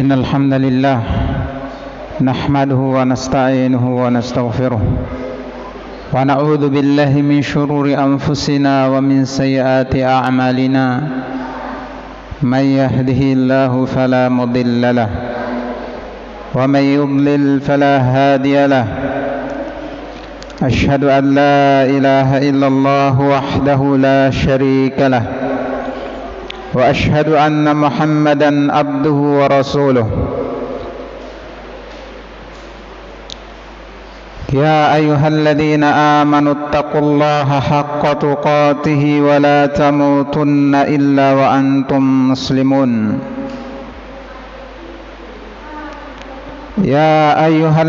إن الحمد لله نحمده ونستعينه ونستغفره ونعوذ بالله من شرور أنفسنا ومن سيئات أعمالنا من يهده الله فلا مضل له ومن يضلل فلا هادي له أشهد أن لا إله إلا الله وحده لا شريك له وأشهد أن محمدا عبده ورسوله يا أيها الذين آمنوا اتقوا الله حق تقاته ولا تموتن إلا وأنتم مسلمون يا أيها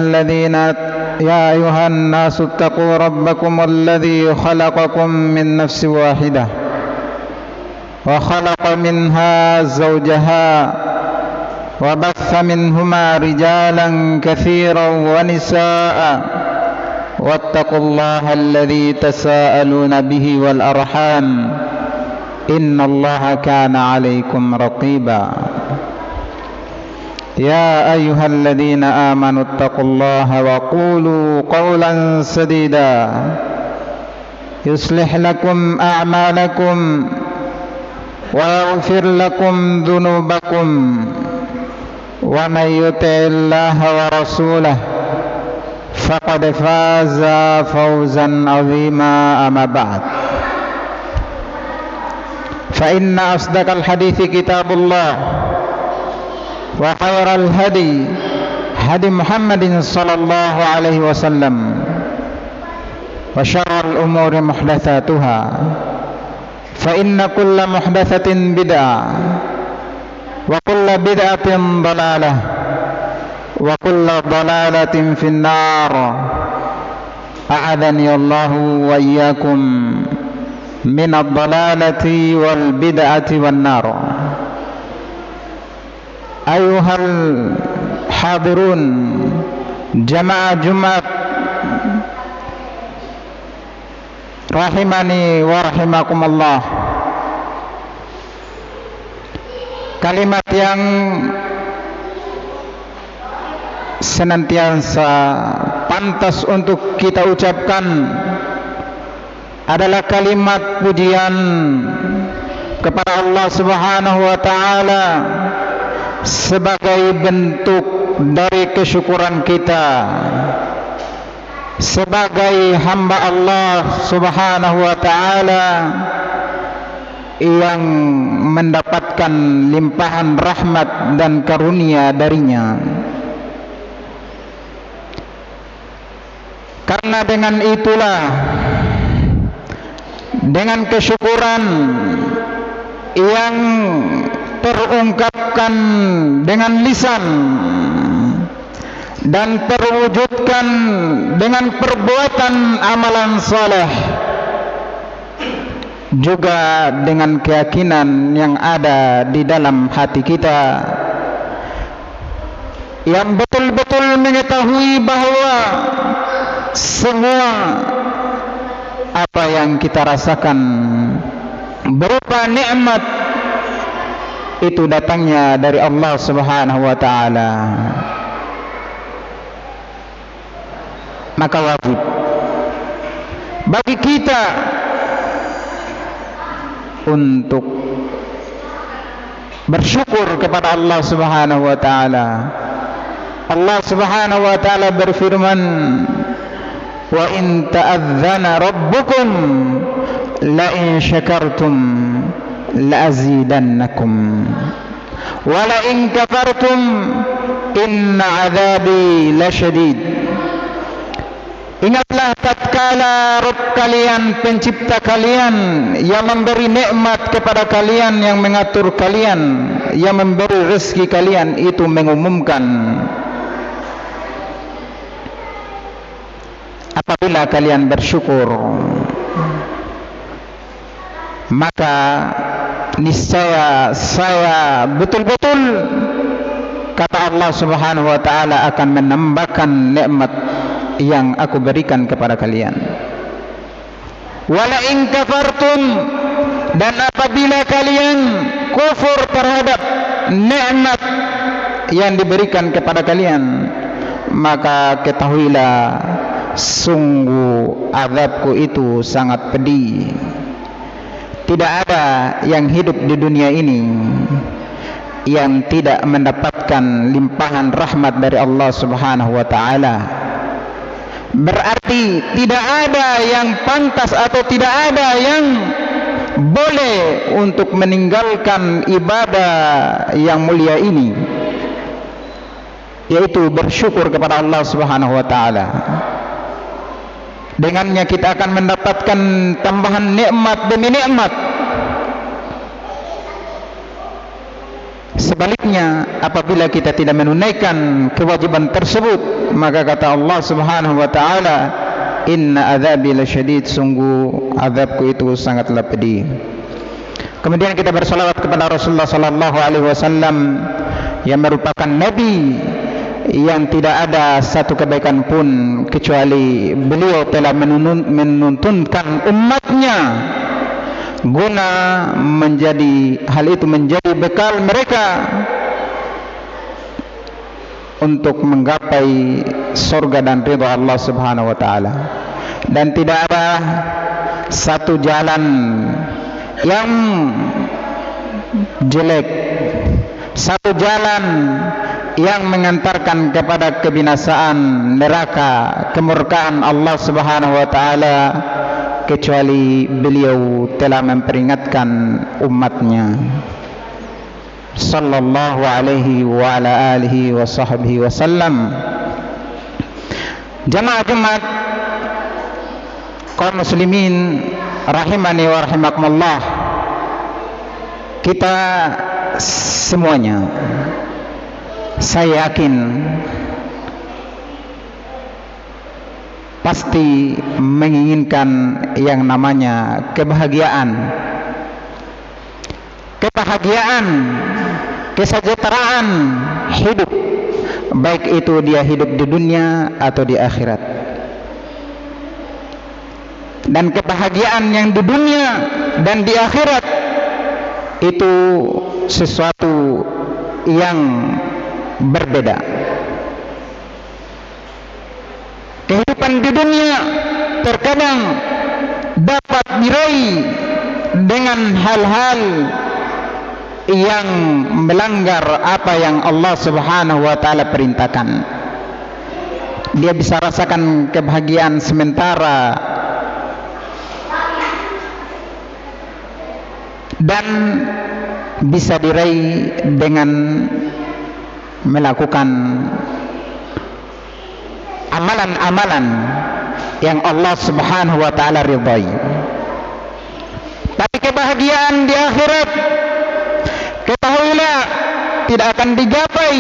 الناس اتقوا ربكم الذي خلقكم من نفس واحدة وخلق منها زوجها وبث منهما رجالا كثيرا ونساء واتقوا الله الذي تساءلون به والأرحام إن الله كان عليكم رقيبا يا أيها الذين آمنوا اتقوا الله وقولوا قولا سديدا يصلح لكم أعمالكم ويغفر لكم ذنوبكم ومن يطع الله ورسوله فقد فاز فوزا عظيما أما بعد فإن أصدق الحديث كتاب الله وخير الهدي هدي محمد صلى الله عليه وسلم وشر الأمور محدثاتها فإن كل محدثة بدعة وكل بدعة ضلالة وكل ضلالة في النار أعاذني الله وإياكم من الضلالة والبدعة والنار. أيها الحاضرون جماعة Jumat rahimani wa rahimakumullah. Kalimat yang senantiasa pantas untuk kita ucapkan adalah kalimat pujian kepada Allah Subhanahu wa taala sebagai bentuk dari kesyukuran kita sebagai hamba Allah Subhanahu wa taala yang mendapatkan limpahan rahmat dan karunia darinya. Karena dengan itulah, dengan kesyukuran yang terungkapkan dengan lisan dan terwujudkan dengan perbuatan amalan saleh, juga dengan keyakinan yang ada di dalam hati kita yang betul-betul mengetahui bahwa semua apa yang kita rasakan berupa nikmat itu datangnya dari Allah Subhanahu wa taala. Maka wajib bagi kita untuk bersyukur kepada Allah Subhanahu wa taala. Allah Subhanahu wa taala berfirman, "Wa in ta'adzana rabbukum la in syakartum la azidannakum wa la in kafartum inna 'adzabi lasyadid." Ingatlah tatkala Rabb kalian, pencipta kalian, yang memberi nikmat kepada kalian, yang mengatur kalian, yang memberi rezeki kalian, itu mengumumkan, apabila kalian bersyukur, maka niscaya saya betul-betul, kata Allah Subhanahu wa taala, akan menambahkan nikmat yang aku berikan kepada kalian. Wala in kafartum, dan apabila kalian kufur terhadap nikmat yang diberikan kepada kalian, maka ketahuilah sungguh azabku itu sangat pedih. Tidak ada yang hidup di dunia ini yang tidak mendapatkan limpahan rahmat dari Allah Subhanahu wa taala. Berarti tidak ada yang pantas atau tidak ada yang boleh untuk meninggalkan ibadah yang mulia ini, yaitu bersyukur kepada Allah Subhanahu wa taala. Dengannya kita akan mendapatkan tambahan nikmat demi nikmat. Sebaliknya, apabila kita tidak menunaikan kewajiban tersebut, maka kata Allah Subhanahu wa taala, inna adzabi lasyadid, sungguh azabku itu sangatlah pedih. Kemudian kita bersalawat kepada Rasulullah sallallahu alaihi wasallam yang merupakan nabi yang tidak ada satu kebaikan pun kecuali beliau telah menuntunkan umatnya guna menjadi hal itu menjadi bekal mereka untuk menggapai surga dan ridha Allah Subhanahu wa taala. Dan tidak ada satu jalan yang jelek, satu jalan yang mengantarkan kepada kebinasaan, neraka, kemurkaan Allah Subhanahu wa taala, kecuali beliau telah memperingatkan umatnya sallallahu alaihi wa ala alihi wa sahbihi wasallam. Jamaah Jumat kaum muslimin rahimani wa rahimakumullah, kita semuanya, saya yakin pasti menginginkan yang namanya kebahagiaan, kesejahteraan hidup, baik itu dia hidup di dunia atau di akhirat. Dan kebahagiaan yang di dunia dan di akhirat itu sesuatu yang berbeda. Kehidupan di dunia terkadang dapat diraih dengan hal-hal yang melanggar apa yang Allah Subhanahu wa taala perintahkan. Dia bisa rasakan kebahagiaan sementara dan bisa diraih dengan melakukan amalan-amalan yang Allah Subhanahu wa taala ridhai. Tapi kebahagiaan di akhirat, ketahuilah, tidak akan digapai,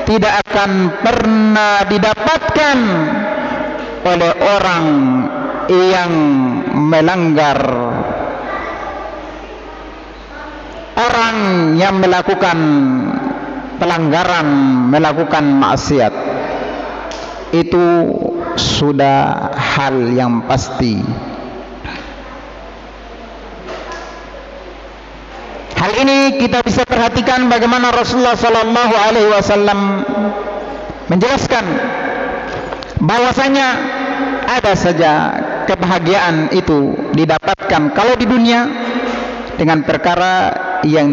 tidak akan pernah didapatkan oleh orang yang melanggar, orang yang melakukan pelanggaran, melakukan maksiat. Itu sudah hal yang pasti. Hal ini kita bisa perhatikan bagaimana Rasulullah sallallahu alaihi wasallam menjelaskan bahwasanya ada saja kebahagiaan itu didapatkan kalau di dunia dengan perkara yang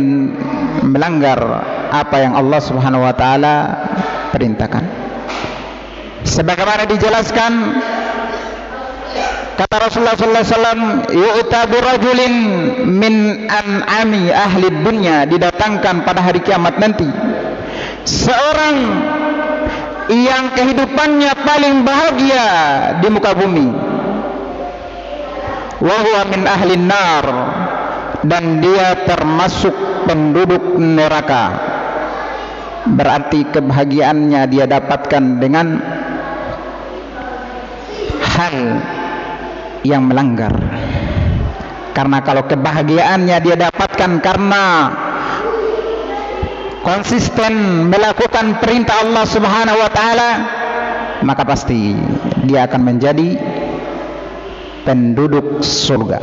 melanggar apa yang Allah Subhanahu wa taala perintahkan. Sebagaimana dijelaskan, kata Rasulullah sallallahu alaihi wasallam, yu'ta birajulin min an'ami ahli dunya, didatangkan pada hari kiamat nanti seorang yang kehidupannya paling bahagia di muka bumi, wa huwa min ahli nar, dan dia termasuk penduduk neraka. Berarti kebahagiaannya dia dapatkan dengan hal yang melanggar. Karena kalau kebahagiaannya dia dapatkan karena konsisten melakukan perintah Allah Subhanahu wa taala, maka pasti dia akan menjadi penduduk surga.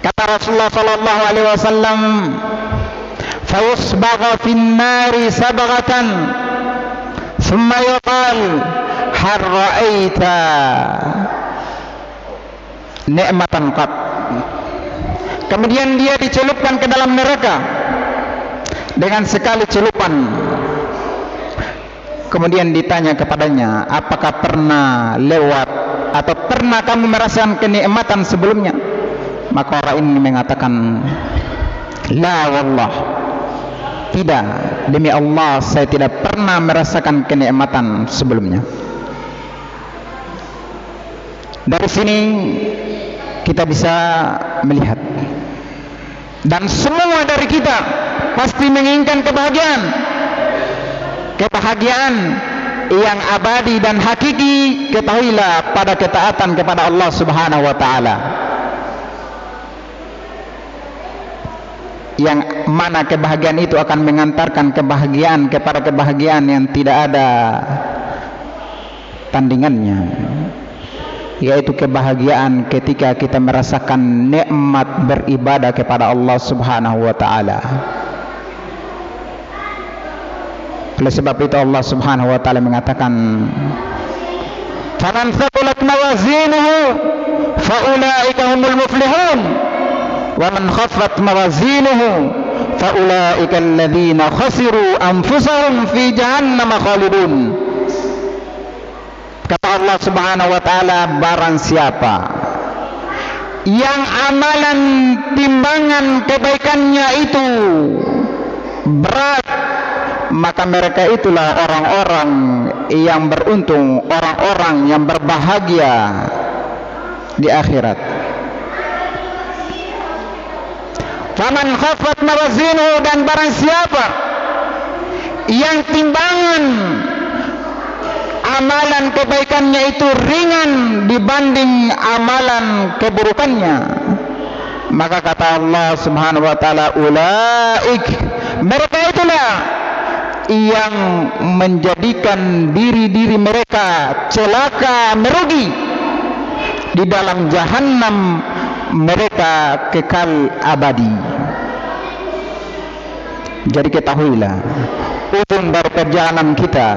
Kata kata Rasulullah sallallahu alaihi wasallam, fayusbagha fin nari sabghatan thumma yuqal hal ra'aita ni'matan qat. Kemudian dia dicelupkan ke dalam neraka dengan sekali celupan. Kemudian ditanya kepadanya, apakah pernah lewat atau pernah kamu merasakan kenikmatan sebelumnya? Maka orang ini mengatakan, la wallah, tidak, demi Allah saya tidak pernah merasakan kenikmatan sebelumnya. Dari sini kita bisa melihat, dan semua dari kita pasti menginginkan kebahagiaan yang abadi dan hakiki. Ketahuilah pada ketaatan kepada Allah Subhanahu wa taala, yang mana kebahagiaan itu akan mengantarkan kebahagiaan kepada kebahagiaan yang tidak ada tandingannya, yaitu kebahagiaan ketika kita merasakan nikmat beribadah kepada Allah Subhanahu wa taala. Oleh sebab itu Allah Subhanahu wa taala mengatakan, faman thaqulat mawazinuhu faulaika humul muflihun wa man khaffat mawazinuhu faulaika alladhina khasiru anfusahum fi jahannam khalidun. Kata Allah Subhanahu wa taala, barang siapa yang amalan timbangan kebaikannya itu berat, maka mereka itulah orang-orang yang beruntung, orang-orang yang berbahagia di akhirat. Faman khaffat mawazinuhu, dan barang siapa yang timbangan amalan kebaikannya itu ringan dibanding amalan keburukannya, maka kata Allah Subhanahu wa taala, ulaik, mereka itulah yang menjadikan diri-diri mereka celaka, merugi di dalam jahanam, mereka kekal abadi. Jadi ketahuilah, ujung dari perjalanan kita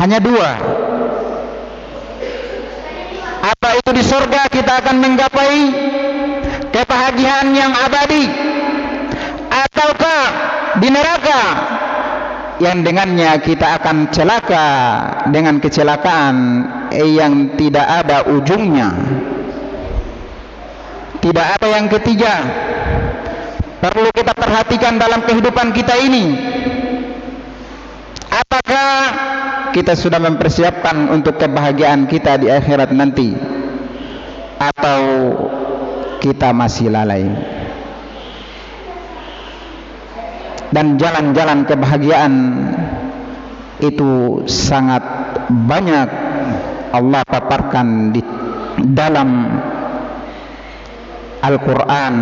hanya dua. Apa itu? Di surga kita akan menggapai kebahagiaan yang abadi, ataukah di neraka yang dengannya kita akan celaka dengan kecelakaan yang tidak ada ujungnya. Tidak ada yang ketiga. Perlu kita perhatikan dalam kehidupan kita ini, apakah kita sudah mempersiapkan untuk kebahagiaan kita di akhirat nanti, atau kita masih lalai? Dan jalan-jalan kebahagiaan itu sangat banyak Allah paparkan di dalam Al-Quran,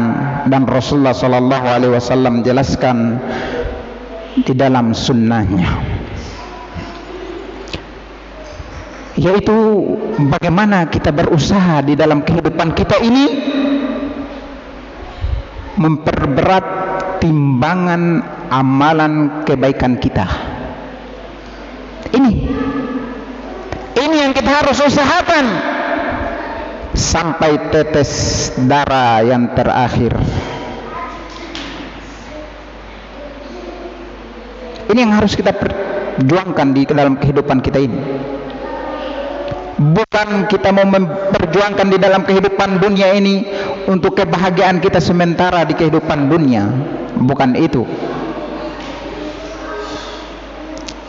dan Rasulullah Sallallahu Alaihi Wasallam jelaskan di dalam sunnahnya, yaitu bagaimana kita berusaha di dalam kehidupan kita ini memperberat timbangan amalan kebaikan kita. Ini yang kita harus usahakan sampai tetes darah yang terakhir. Ini yang harus kita perjuangkan di dalam kehidupan kita ini. Bukan kita mau memperjuangkan di dalam kehidupan dunia ini untuk kebahagiaan kita sementara di kehidupan dunia. Bukan itu.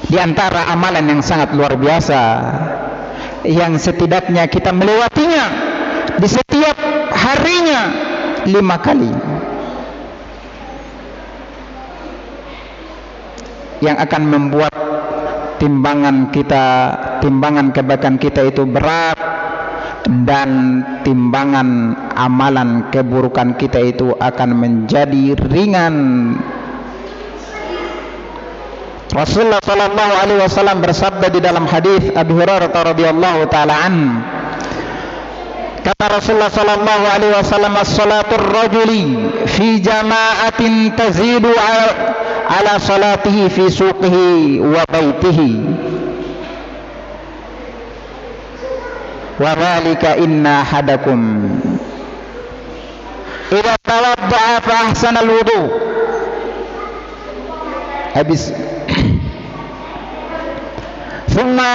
Di antara amalan yang sangat luar biasa, yang setidaknya kita melewatinya di setiap harinya 5 kali, yang akan membuat timbangan kebaikan kita itu berat, dan timbangan amalan keburukan kita itu akan menjadi ringan. Rasulullah sallallahu alaihi wasallam bersabda di dalam hadis Abu Hurairah radhiyallahu taala an, kata Rasulullah sallallahu alaihi wasallam, "Salatul rajuli fi jama'atin tazidu ala salatihi fi suqihi wa baitihi. Wa dhalika inna ahadakum idza tawadda'a fa ahsana al-wudu." Habis. Thumma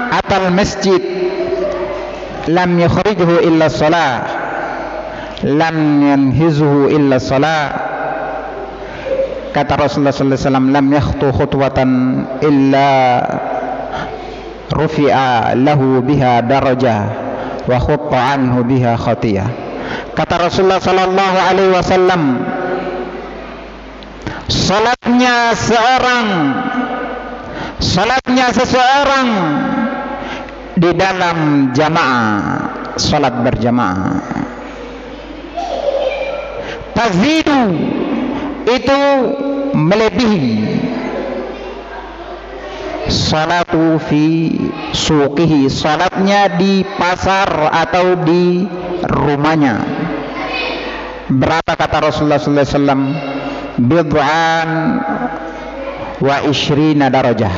atal masjid lam yukhrijuhu illa shalah, lam yanhizuhu illa shalah. Kata Rasulullah sallallahu alaihi wasallam, "Lam yakhtu khutwatan illa rufi'a lahu biha darajah wa khutta anhu biha khatiyah." Kata Rasulullah sallallahu alaihi wasallam, salatnya seseorang di dalam jamaah, salat berjamaah, tazidu itu melebihi, salatu fi suqihi, salatnya di pasar atau di rumahnya. Berapa kata Rasulullah sallallahu alaihi wasallam? Bid'an wa ishrina darajah,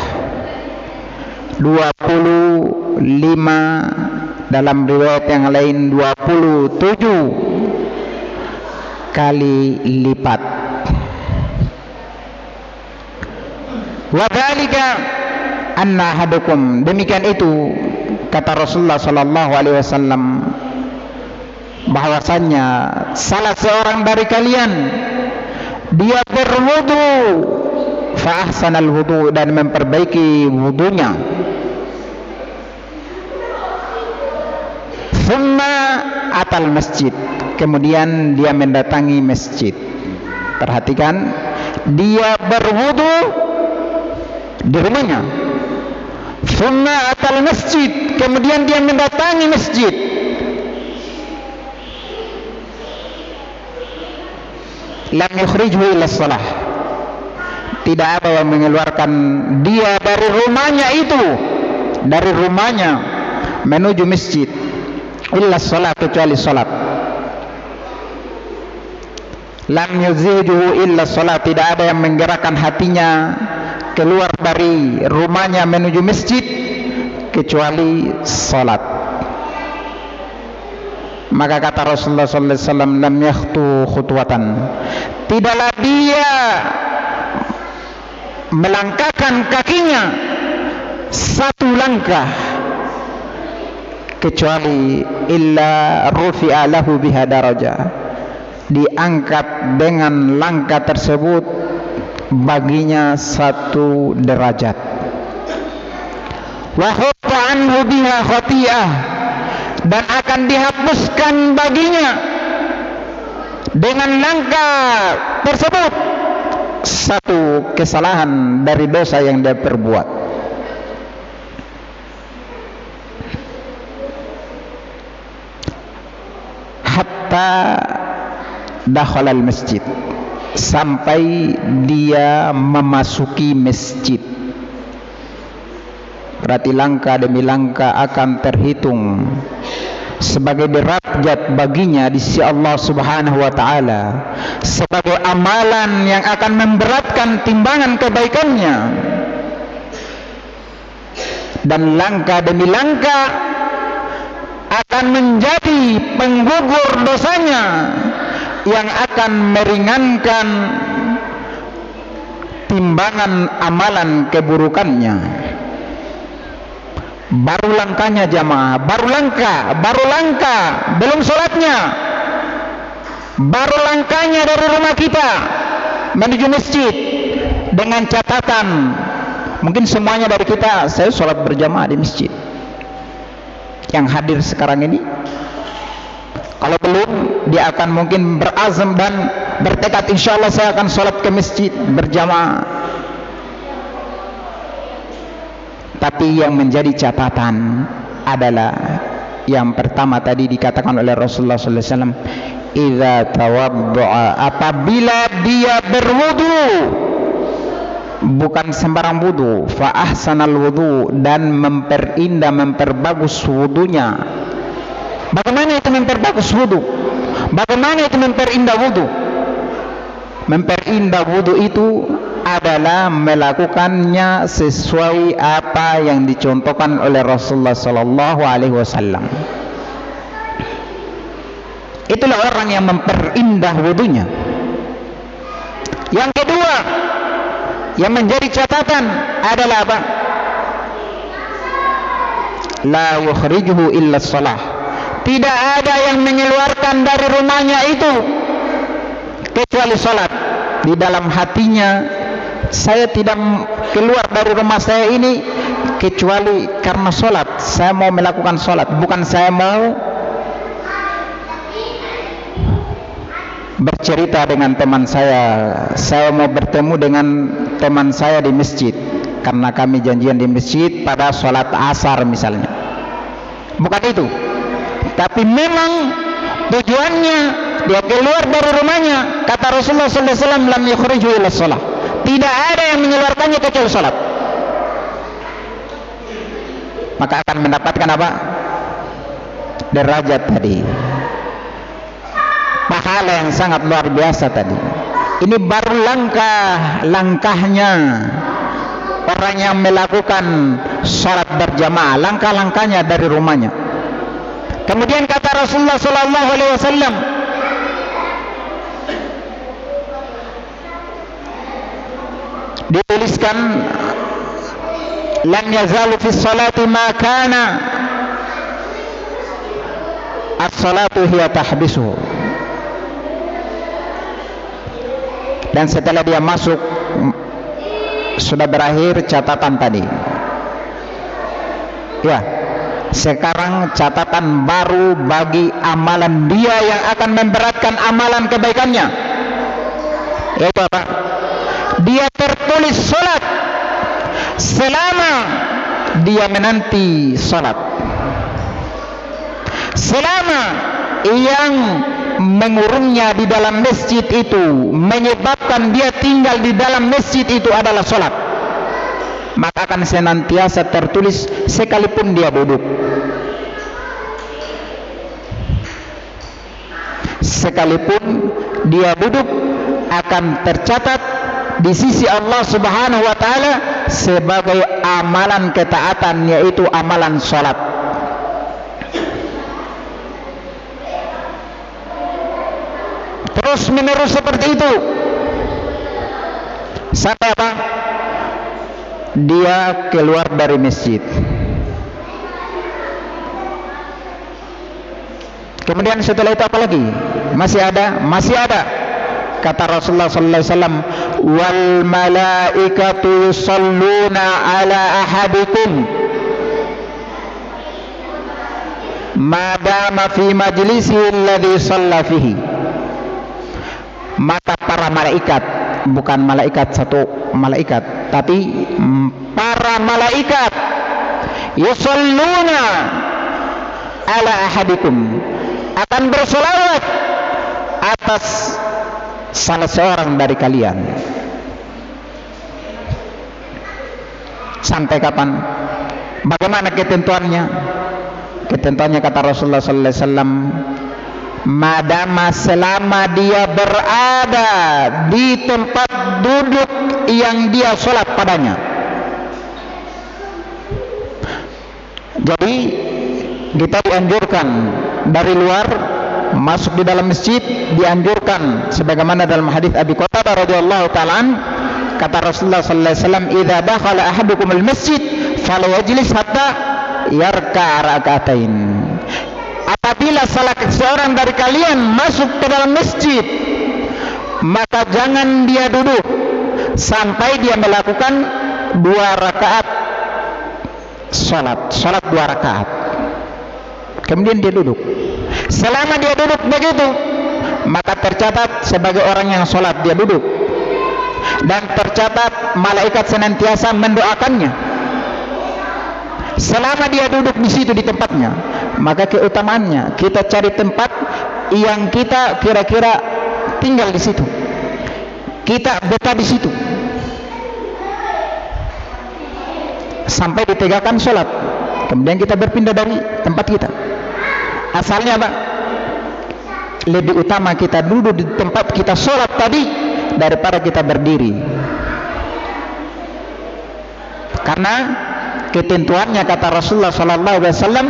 25, dalam riwayat yang lain 27 kali lipat. Wa dzalika anna ahadukum, demikian itu kata Rasulullah sallallahu alaihi wasallam, bahwasannya salah seorang dari kalian dia berwudu fa ahsanal wudu, dan memperbaiki wudunya, thumma atal masjid, kemudian dia mendatangi masjid. Perhatikan, dia berwudu di rumahnya, thumma atal masjid, kemudian dia mendatangi masjid. Lam yukhrijuhu illa shalah, tidak ada yang mengeluarkan dia dari rumahnya itu, dari rumahnya menuju masjid, illa shalah, kecuali salat. Lam yuziduhu illa shalah, tidak ada yang menggerakkan hatinya keluar dari rumahnya menuju masjid kecuali salat. Maka kata Rasulullah sallallahu alaihi wasallam, lam yakhtu khutwatan, tidaklah dia melangkahkan kakinya satu langkah kecuali illa rufi'a lahu biha darajah, diangkat dengan langkah tersebut baginya satu derajat. Wa khutta anhu biha khati'ah, dan akan dihapuskan baginya dengan langkah tersebut satu kesalahan dari dosa yang dia perbuat. Hatta dakhalal masjid, sampai dia memasuki masjid. Berarti langkah demi langkah akan terhitung sebagai derajat baginya di sisi Allah Subhanahu wa taala, sebagai amalan yang akan memberatkan timbangan kebaikannya, dan langkah demi langkah akan menjadi penggugur dosanya yang akan meringankan timbangan amalan keburukannya. Baru langkahnya jamaah, baru langkah, belum sholatnya, baru langkahnya dari rumah kita menuju masjid, dengan catatan mungkin semuanya dari kita, saya sholat berjamaah di masjid. Yang hadir sekarang ini, kalau belum, dia akan mungkin berazam dan bertekad, insya Allah saya akan sholat ke masjid berjamaah. Tapi yang menjadi catatan adalah yang pertama tadi dikatakan oleh Rasulullah sallallahu alaihi wasallam, idza tawadda'a, apabila dia berwudu, bukan sembarang wudu, fa ahsanal wudu, dan memperindah, memperbagus wudunya. Bagaimana itu memperbagus wudu? Bagaimana itu memperindah wudu? Memperindah wudu itu adalah melakukannya sesuai apa yang dicontohkan oleh Rasulullah sallallahu alaihi wasallam. Itulah orang yang memperindah wudunya. Yang kedua yang menjadi catatan adalah apa? La yukhrijuhu illa shalah. Tidak ada yang mengeluarkan dari rumahnya itu kecuali salat. Di dalam hatinya, saya tidak keluar dari rumah saya ini kecuali karena salat. Saya mau melakukan salat, bukan saya mau bercerita dengan teman saya mau bertemu dengan teman saya di masjid karena kami janjian di masjid pada sholat asar misalnya. Bukan itu, tapi memang tujuannya dia keluar dari rumahnya. Kata Rasulullah SAW, lam yukhriju illa shalah. Tidak ada yang mengeluarkannya kecuali sholat. Maka akan mendapatkan apa? Derajat tadi, pahala yang sangat luar biasa tadi. Ini baru langkahnya orang yang melakukan sholat berjamaah, langkah-langkahnya dari rumahnya. Kemudian kata Rasulullah sallallahu alaihi wasallam, dituliskan lam yazalu fi sholati ma kana as-salatu hiya tahbisuhu. Dan setelah dia masuk sudah berakhir catatan tadi. Ya, sekarang catatan baru bagi amalan dia yang akan memberatkan amalan kebaikannya. Yaitu apa? Dia tertulis salat selama dia menanti salat. Selama yang mengurungnya di dalam masjid itu menyebabkan dia tinggal di dalam masjid itu adalah sholat, maka akan senantiasa tertulis sekalipun dia duduk. Sekalipun dia duduk akan tercatat di sisi Allah Subhanahu wa taala sebagai amalan ketaatan, yaitu amalan sholat. Terus menerus seperti itu sampai apa? Dia keluar dari masjid. Kemudian setelah itu apa lagi? Masih ada. Kata Rasulullah sallallahu alaihi wasallam, wal malaikatu yusalluna ala ahadikum ma dama fi majlisihi alladhi shalla fihi. Maka para malaikat, bukan malaikat satu malaikat, tapi para malaikat yusalluna ala ahadikum, akan bersolawat atas salah seorang dari kalian. Sampai kapan? Bagaimana ketentuannya? Ketentuannya kata Rasulullah sallallahu alaihi wasallam, madama selama dia berada di tempat duduk yang dia sholat padanya. Jadi kita dianjurkan dari luar masuk di dalam masjid, dianjurkan sebagaimana dalam hadis Abi Qatadah radhiyallahu ta'ala, kata Rasulullah sallallahu alaihi wasallam, idza dakhala ahadukum al-masjid fala yajlis hatta yarka' rak'atain. Apabila salah seorang dari kalian masuk ke dalam masjid, maka jangan dia duduk sampai dia melakukan 2 rakaat salat 2 rakaat. Kemudian dia duduk. Selama dia duduk begitu, maka tercatat sebagai orang yang salat dia duduk, dan tercatat malaikat senantiasa mendoakannya. Selama dia duduk di situ di tempatnya, maka keutamaannya kita cari tempat yang kita kira-kira tinggal di situ, kita betah di situ sampai ditegakkan sholat. Kemudian kita berpindah dari tempat kita. Asalnya apa? Lebih utama kita duduk di tempat kita sholat tadi daripada kita berdiri. Karena ketentuannya kata Rasulullah sallallahu alaihi wasallam,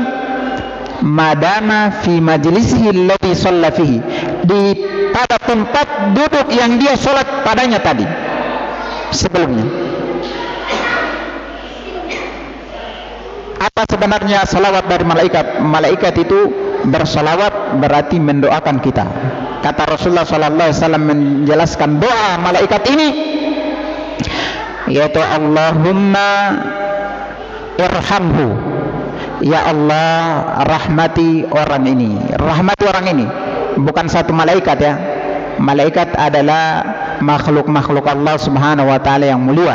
madama fi majlisihi alladhi shalla fihi, di pada tempat duduk yang dia sholat padanya tadi sebelumnya. Apa sebenarnya salawat dari malaikat? Malaikat itu bersalawat berarti mendoakan kita. Kata Rasulullah sallallahu alaihi wasallam menjelaskan doa malaikat ini, yaitu Allahumma irhamhu, ya Allah rahmati orang ini. Rahmati orang ini bukan satu malaikat ya. Malaikat adalah makhluk-makhluk Allah subhanahu wa ta'ala yang mulia,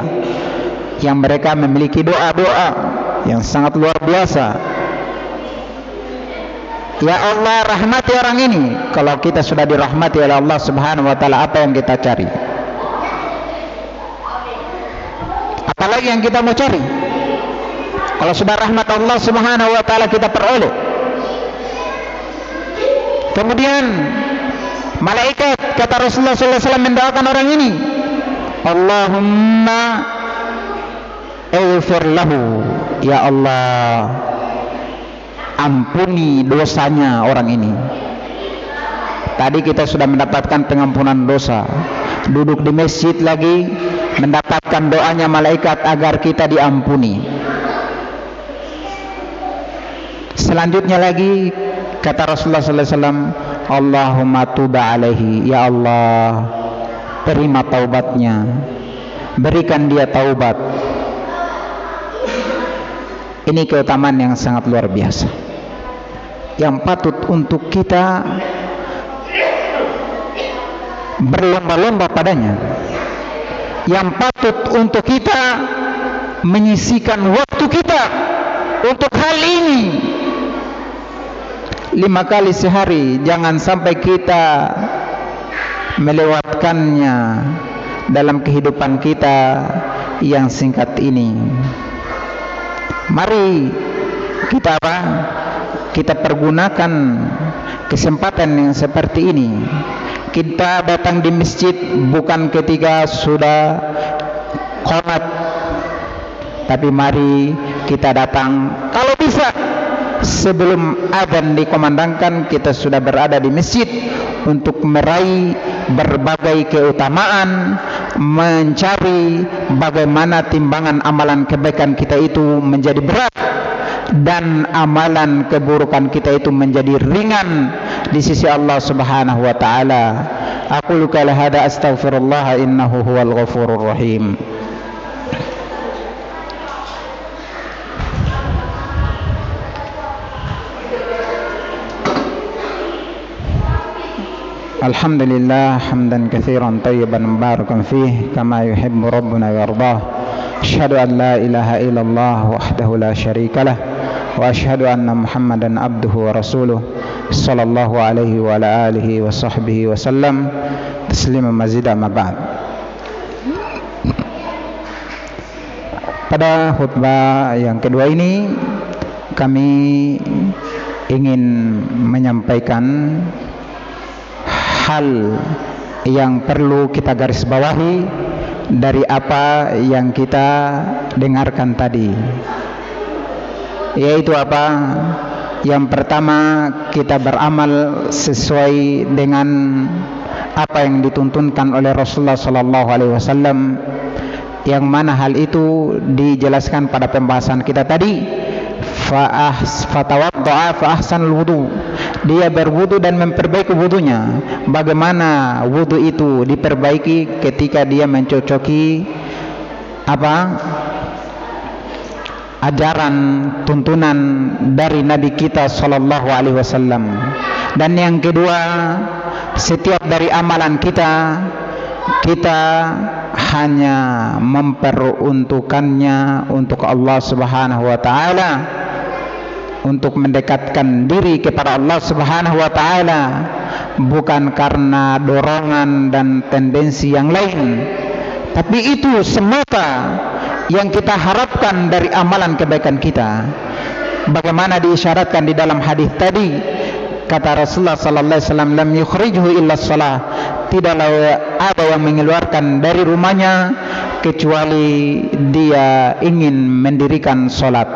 yang mereka memiliki doa-doa yang sangat luar biasa. Ya Allah rahmati orang ini. Kalau kita sudah dirahmati oleh Allah subhanahu wa ta'ala, apa yang kita cari? Apalagi yang kita mau cari? Kalau sudah rahmat Allah subhanahu wa ta'ala kita peroleh. Kemudian malaikat kata Rasulullah sallallahu alaihi wasallam mendoakan orang ini, Allahumma ighfir lahu, ya Allah ampuni dosanya orang ini. Tadi kita sudah mendapatkan pengampunan dosa, duduk di masjid lagi mendapatkan doanya malaikat agar kita diampuni. Selanjutnya lagi kata Rasulullah sallallahu alaihi wasallam, Allahumma tuba alaihi, ya Allah terima taubatnya, berikan dia taubat. Ini keutamaan yang sangat luar biasa yang patut untuk kita berlomba-lomba padanya, yang patut untuk kita menyisihkan waktu kita untuk hal ini. 5 kali sehari, jangan sampai kita melewatkannya dalam kehidupan kita yang singkat ini. Mari kita kita pergunakan kesempatan yang seperti ini. Kita datang di masjid bukan ketika sudah qomat, tapi mari kita datang kalau bisa sebelum adzan dikumandangkan, kita sudah berada di masjid untuk meraih berbagai keutamaan, mencari bagaimana timbangan amalan kebaikan kita itu menjadi berat dan amalan keburukan kita itu menjadi ringan di sisi Allah subhanahu wa ta'ala. Aqulu qala hada astaghfirullah innahu huwal ghafurur rahim. Alhamdulillah hamdan katsiran tayyiban mubarakan fih kama yuhibbu rabbuna wa yardah. Asyhadu an la ilaha illallah wahdahu la syarikalah wa asyhadu anna Muhammadan abduhu wa rasuluh sallallahu alaihi wa ala alihi wa sahbihi wa sallam tasliman mazida ma ba'd. Pada khutbah yang kedua ini kami ingin menyampaikan hal yang perlu kita garis bawahi dari apa yang kita dengarkan tadi, yaitu apa? Yang pertama, kita beramal sesuai dengan apa yang dituntunkan oleh Rasulullah sallallahu alaihi wasallam, yang mana hal itu dijelaskan pada pembahasan kita tadi. Fatawadda'a fa ahsanul wudu, dia berwudu dan memperbaiki wudunya. Bagaimana wudu itu diperbaiki? Ketika dia mencocoki apa? Ajaran tuntunan dari Nabi kita sallallahu alaihi wasallam. Dan yang kedua, setiap dari amalan kita hanya memperuntukannya untuk Allah subhanahu wa ta'ala, untuk mendekatkan diri kepada Allah subhanahu wa ta'ala, bukan karena dorongan dan tendensi yang lain, tapi itu semata yang kita harapkan dari amalan kebaikan kita. Bagaimana diisyaratkan di dalam hadis tadi, kata Rasulullah sallallahu alaihi wasallam, lam yukhrijhu illa shalah, tidaklah ada yang mengeluarkan dari rumahnya kecuali dia ingin mendirikan salat.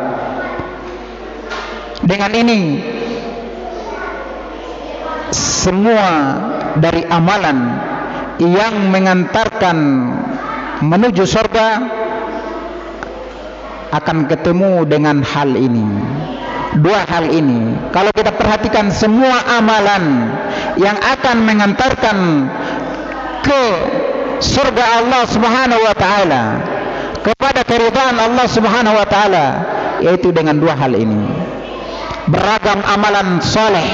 Dengan ini semua dari amalan yang mengantarkan menuju surga akan ketemu dengan hal ini. Dua hal ini, kalau kita perhatikan, semua amalan yang akan mengantarkan ke surga Allah Subhanahu wa taala, kepada keridhaan Allah Subhanahu wa taala, yaitu dengan dua hal ini. Beragam amalan soleh,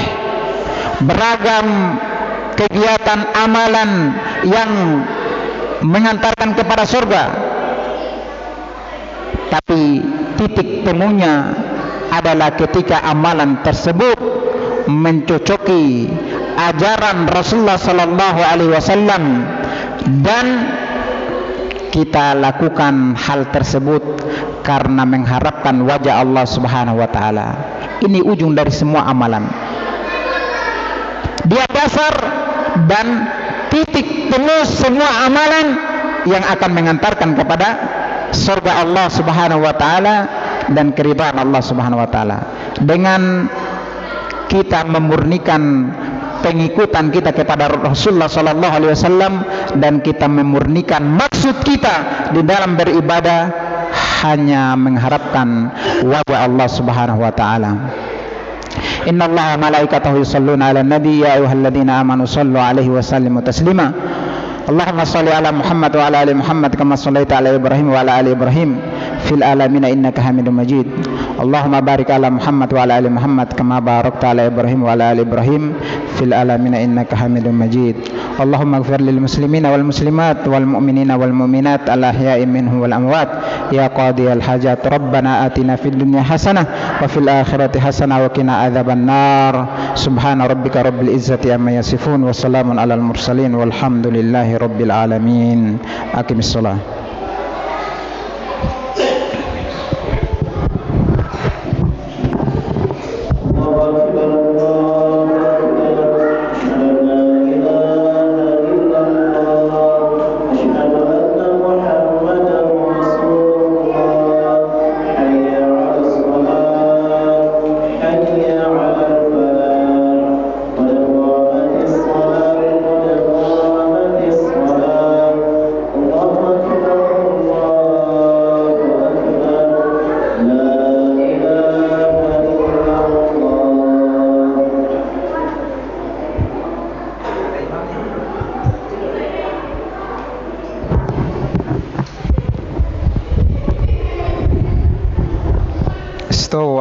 beragam kegiatan amalan yang mengantarkan kepada surga, tapi titik temunya adalah ketika amalan tersebut mencocoki ajaran Rasulullah sallallahu alaihi wasallam dan kita lakukan hal tersebut karena mengharapkan wajah Allah Subhanahu wa taala. Ini ujung dari semua amalan. Dia dasar dan titik temu semua amalan yang akan mengantarkan kepada surga Allah Subhanahu wa taala dan keridhaan Allah Subhanahu wa taala. Dengan kita memurnikan pengikutan kita kepada Rasulullah sallallahu alaihi wasallam dan kita memurnikan maksud kita di dalam beribadah hanya mengharapkan wajah Allah Subhanahu wa taala. Innallaha malaikatahu yusholluna 'alan nabi ya ayyuhalladzina amanu shallu 'alaihi wa sallimu taslima. Allahumma shalli ala Muhammad wa ala ali Muhammad kama shallaita ala Ibrahim wa ala ali Ibrahim fil alamin innaka Hamidum Majid. Allahumma barik ala Muhammad wa ala ali Muhammad kama barakta ala Ibrahim wa ala ali Ibrahim fil alamin innaka Hamidum Majid. Allahumma ighfir lil muslimina wal muslimat wal mu'minina wal mu'minat al ahya'i minhum wal amwat ya qadiyal hajat. Rabbana atina fid dunya hasanah wa fil akhirati hasanah wa qina adzaban nar. Subhana rabbika rabbil izzati amma yasifun wa salamun alal mursalin walhamdulillahi rabbil alamin. Aqimis shalah.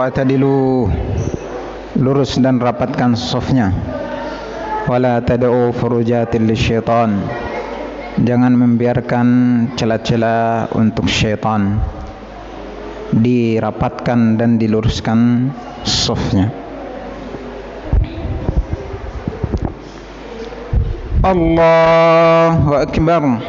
Atadilu, lurus dan rapatkan safnya. Wala tad'u furujatil lisyaitan, jangan membiarkan celah-celah untuk syaitan. Dirapatkan dan diluruskan safnya. Allahu akbar.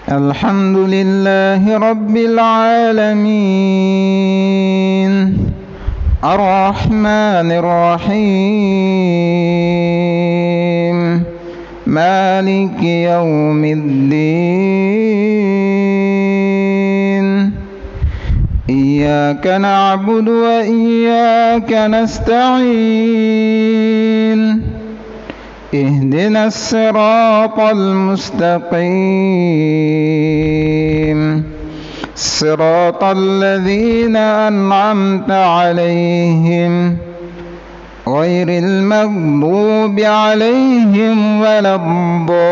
Alhamdulillahi Rabbil Alamin Ar-Rahmanir Rahim Maliki Yawmiddin Iyyaka na'budu wa iyyaka nasta'in اهدنا الصراط المستقيم صراط الذين أنعمت عليهم غير المغضوب عليهم ولا الضالين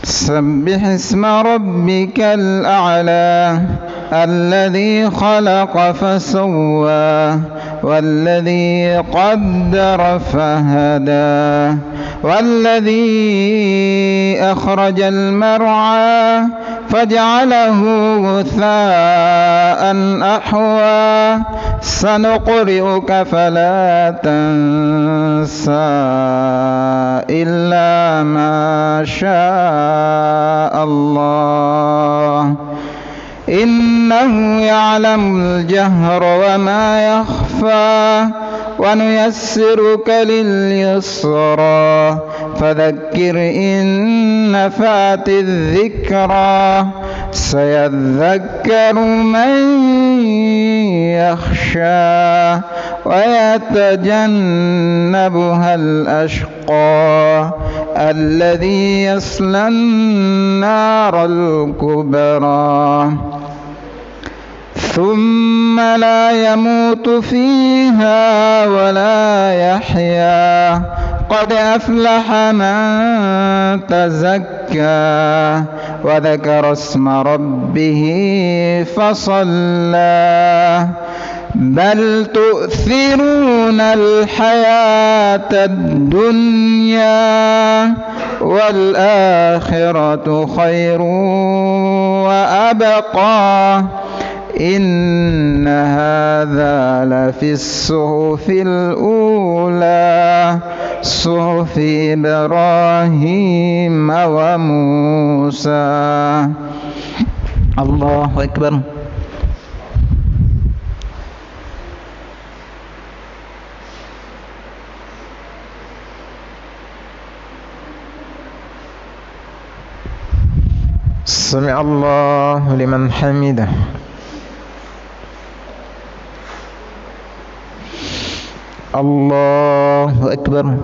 سبح اسم ربك الأعلى الذي خلق فسوى والذي قدر فهدى والذي أخرج المرعى فجعله غثاء أحوى سنقرئك فلا تنسى إلا ما شاء الله إنه يعلم الجهر وما يخفى ونيسرك لليسرى فذكر إن نفعت الذكرى سيذكر من يخشى ويتجنبها الأشقى الذي يصلى النار الكبرى ثم لا يموت فيها ولا يحيا قد أفلح من تزكى وذكر اسم ربه فصلى بل تؤثرون الحياة الدنيا والآخرة خير وأبقى إن هذا لفي الصحف الأولى صحف إبراهيم وموسى. الله أكبر. سمع الله لمن حمده. الله أكبر.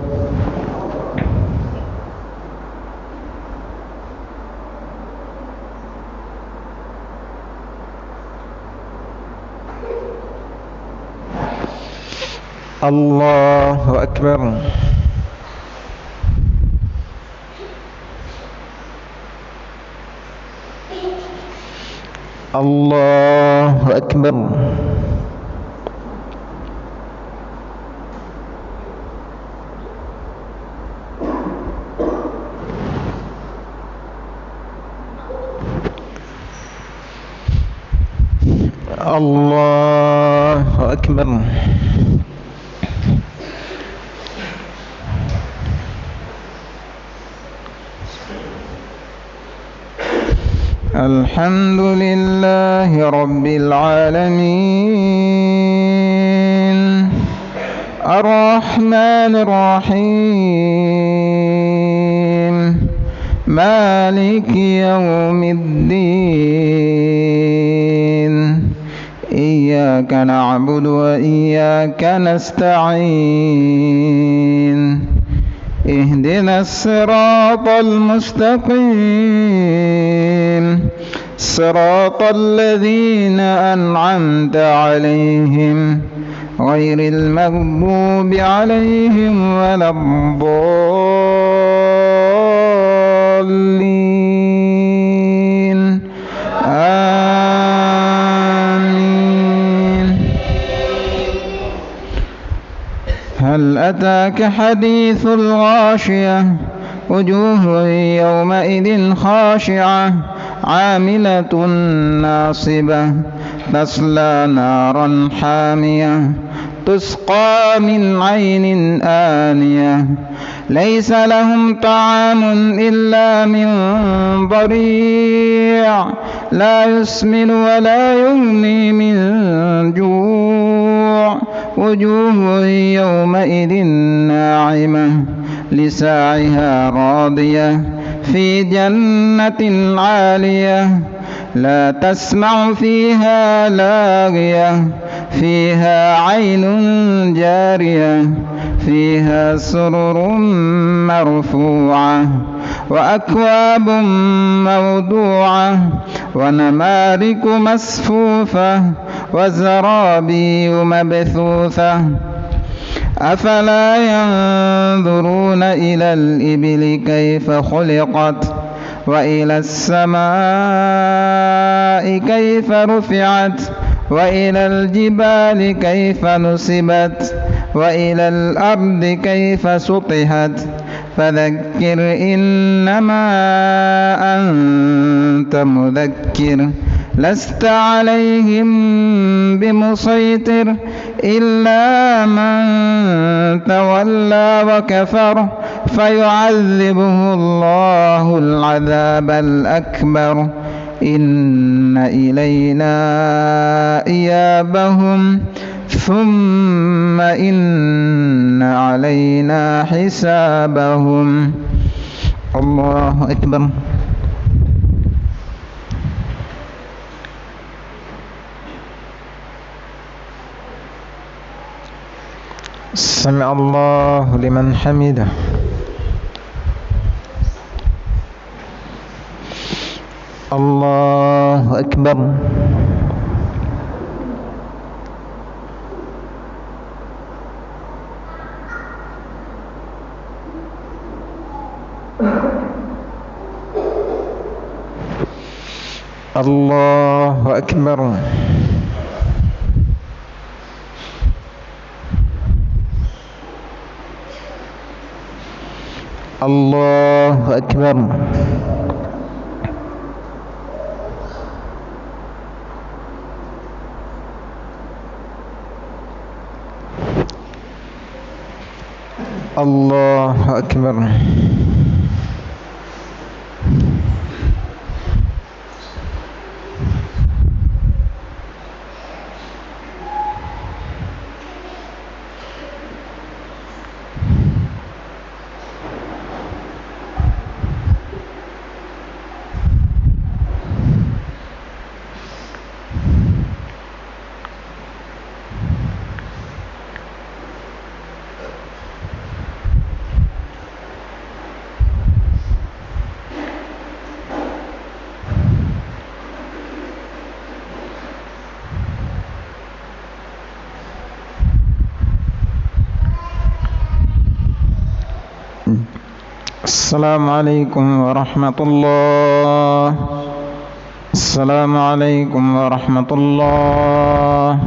الله أكبر. الله أكبر. الله أكبر. الحمد لله رب العالمين الرحمن الرحيم مالك يوم الدين إياك نعبد وإياك نستعين اهدنا الصراط المستقيم صراط الذين أنعمت عليهم غير المغضوب عليهم ولا الضالين آمين. هل أتاك حديث الغاشية وجوه يومئذ خاشعة عاملة ناصبة تصلى نارا حامية تسقى من عين آنية ليس لهم طعام إلا من ضريع لا يسمن ولا يغني من جوع وجوه يومئذ ناعمة لسعيها راضية في جنة عالية لا تسمع فيها لاغية فيها عين جارية فيها سرر مرفوعة وأكواب موضوعة ونمارق مصفوفة وزرابي مبثوثة أفلا ينظرون إلى الإبل كيف خلقت وإلى السماء كيف رفعت وإلى الجبال كيف نصبت وإلى الأرض كيف سطحت فذكر إنما أنت مذكر لست عليهم بمسيطر إلا من تولى وكفر فيعذبه الله العذاب الأكبر إن إلينا إيابهم ثم إن علينا حسابهم. الله أكبر. سمع الله لمن حمده. الله أكبر. الله أكبر. الله أكبر. الله أكبر. السلام عليكم ورحمة الله. السلام عليكم ورحمة الله.